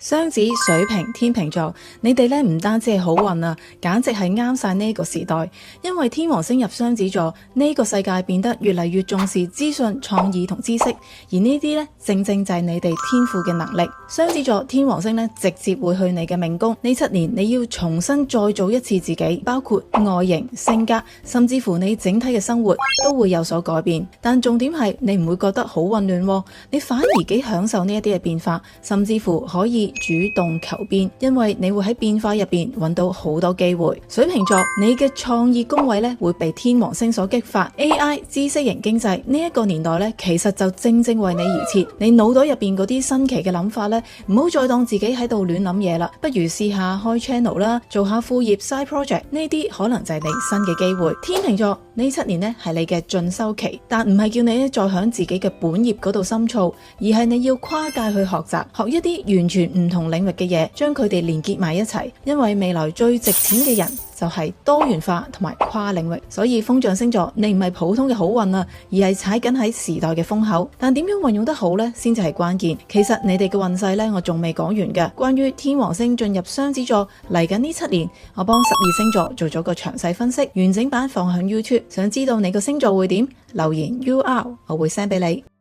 雙子、水瓶、天秤座，你哋咧唔單止係好運啊，簡直係啱晒呢個時代。因為天王星入雙子座，呢個世界變得越嚟越重視資訊、創意同知識，而呢啲咧正正就係你哋天賦嘅能力。雙子座天王星咧直接會去你嘅命宮，呢7年你要重新再做一次自己，包括外形、性格，甚至乎你整體嘅生活都會有所改變。但重點係你唔會覺得好混亂喎，你反而幾享受呢一啲嘅變化，甚至乎可以主動求變，因為你會喺變化入邊揾到好多機會。水瓶座，你嘅創意宮位咧會被天王星所激發。AI 知識型經濟呢一個年代咧，其實就正正為你而設。你腦袋入邊嗰啲新奇嘅諗法咧，唔好再當自己喺度亂諗嘢啦，不如試下開 channel 啦，做下副業 side project， 呢啲可能就係你新嘅機會。天秤座，呢7年咧係你嘅進修期，但唔係叫你再響自己嘅本業嗰度深造，而係你要跨界去學習，學一啲完全唔同領域嘅嘢，將佢哋連結埋一齊，因為未來最值錢嘅人就係多元化同埋跨領域。所以風象星座，你唔係普通嘅好運啊，而係踩緊喺時代嘅風口。但點樣運用得好呢？先至係關鍵。其實你哋嘅運勢呢，我仲未講完嘅。關於天王星進入雙子座嚟緊呢7年，我幫12星座做咗個詳細分析，完整版放響 YouTube。想知道你個星座會點？留言 UR，我會 send 俾你。